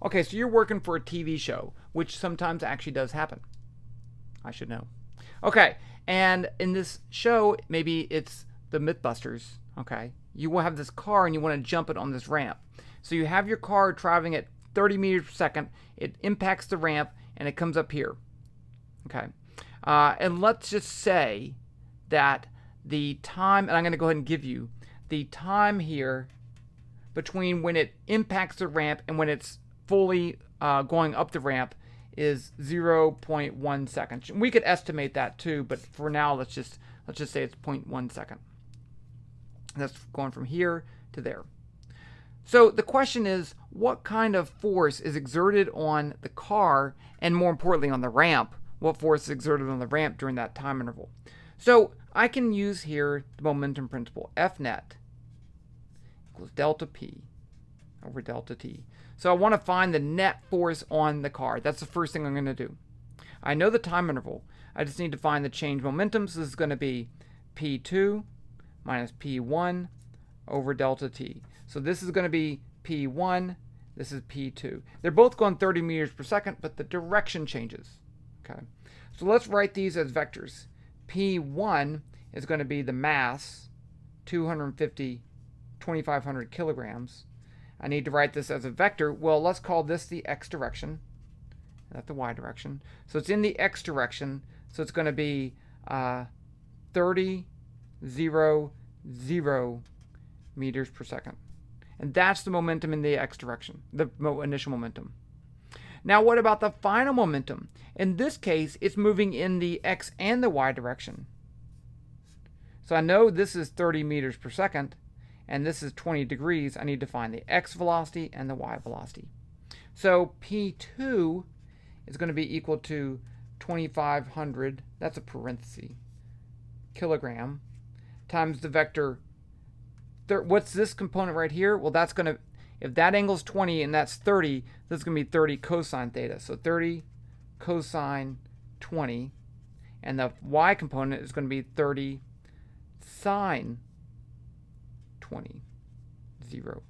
Okay, so you're working for a TV show, which sometimes actually does happen. I should know. Okay, and in this show, maybe it's the Mythbusters. Okay, you will have this car and you want to jump it on this ramp. So you have your car traveling at 30 meters per second. It impacts the ramp and it comes up here. Okay, and let's just say that the time, and I'm going to go ahead and give you the time here between when it impacts the ramp and when it's fully going up the ramp is 0.1 seconds. We could estimate that too, but for now, let's just say it's 0.1 second. That's going from here to there. So the question is, what kind of force is exerted on the car, and more importantly on the ramp? What force is exerted on the ramp during that time interval? So I can use here the momentum principle. F net equals delta P over delta T. So I want to find the net force on the car. That's the first thing I'm going to do. I know the time interval. I just need to find the change momentum. So this is going to be P2 minus P1 over delta T. So this is going to be P1. This is P2. They're both going 30 meters per second, but the direction changes. Okay. So let's write these as vectors. P1 is going to be the mass, 2,500 kilograms. I need to write this as a vector. Well, let's call this the x direction, not the y direction. So it's in the x direction. So it's going to be 30, 0, 0 meters per second. And that's the momentum in the x direction, the initial momentum. Now, what about the final momentum? In this case, it's moving in the x and the y direction. So I know this is 30 meters per second, and this is 20 degrees. I need to find the x velocity and the y velocity. So P2 is going to be equal to 2,500, that's a parenthesis, kilogram, times the vector. What's this component right here? Well, that's going to, if that angle's 20 and that's 30, this is going to be 30 cosine theta. So 30 cosine 20, and the y component is going to be 30 sine 20, 0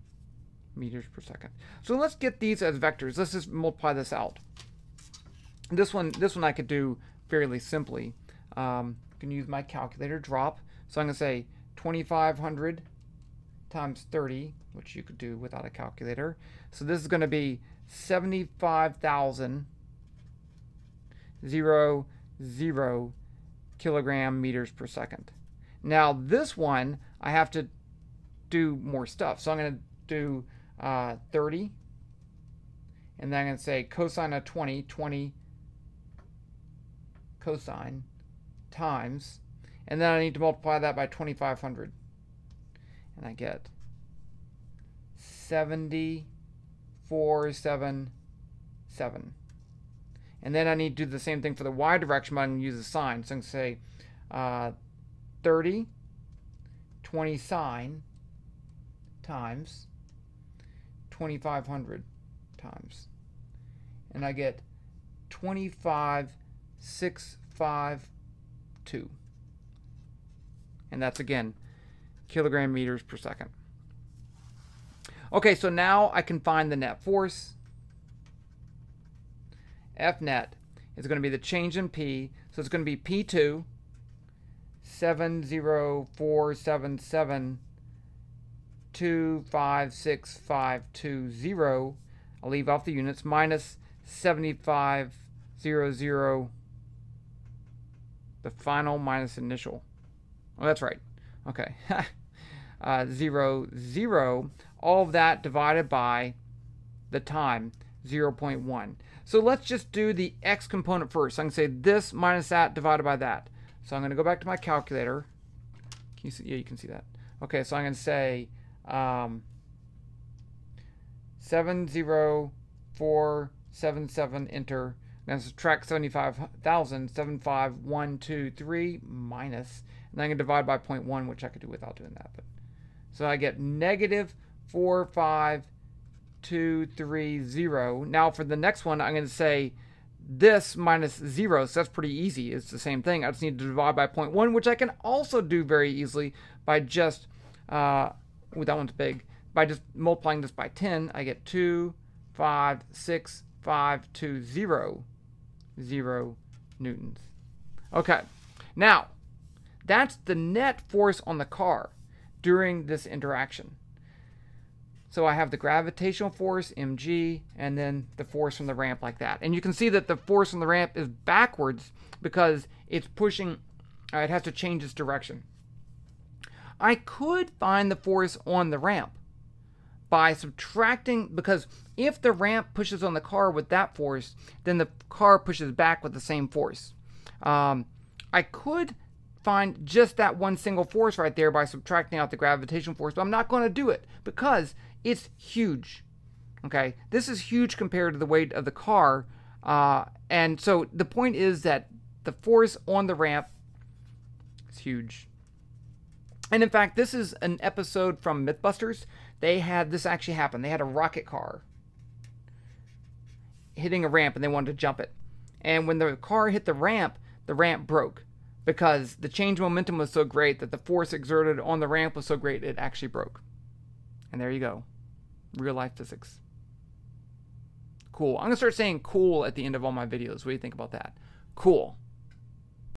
meters per second. So let's get these as vectors. Let's just multiply this out. This one I could do fairly simply. I can use my calculator, drop. So I'm going to say 2,500 times 30, which you could do without a calculator. So this is going to be 75,000 0 kilogram meters per second. Now this one I have to do more stuff. So I'm going to do 30, and then I'm going to say cosine of 20 cosine times, and then I need to multiply that by 2,500, and I get 7,477. And then I need to do the same thing for the y direction, but I'm going to use a sine. So I'm going to say 30, 20 sine times 2,500 times. And I get 25,652. And that's, again, kilogram meters per second. Okay, so now I can find the net force. F net is going to be the change in P. So it's going to be P2, 70477 256,520. I'll leave off the units, minus 7,500, the final minus initial. Oh, that's right. Okay. 0, all of that divided by the time, 0.1. So let's just do the x component first. So I can say this minus that divided by that. So I'm going to go back to my calculator. Can you see? Yeah, you can see that. Okay, so I'm going to say 70477, enter. I'm going to subtract 75,000, 75123 minus, and I'm going to divide by 0.1, which I could do without doing that. But so I get negative 45230. Now for the next one, I'm going to say this minus 0, so that's pretty easy. It's the same thing. I just need to divide by 0.1, which I can also do very easily by just, that one's big, by just multiplying this by 10. I get 2, 0.56520 newtons. Okay, now that's the net force on the car during this interaction. So I have the gravitational force, mg, and then the force from the ramp like that. And you can see that the force from the ramp is backwards because it's pushing, it has to change its direction. I could find the force on the ramp by subtracting, because if the ramp pushes on the car with that force, then the car pushes back with the same force. I could find just that one single force right there by subtracting out the gravitational force, but I'm not going to do it because it's huge. Okay, this is huge compared to the weight of the car, and so the point is that the force on the ramp is huge. And in fact, this is an episode from Mythbusters. They had this actually happen. They had a rocket car hitting a ramp and they wanted to jump it. And when the car hit the ramp broke because the change momentum was so great that the force exerted on the ramp was so great it actually broke. And there you go. Real life physics. Cool. I'm going to start saying cool at the end of all my videos. What do you think about that? Cool.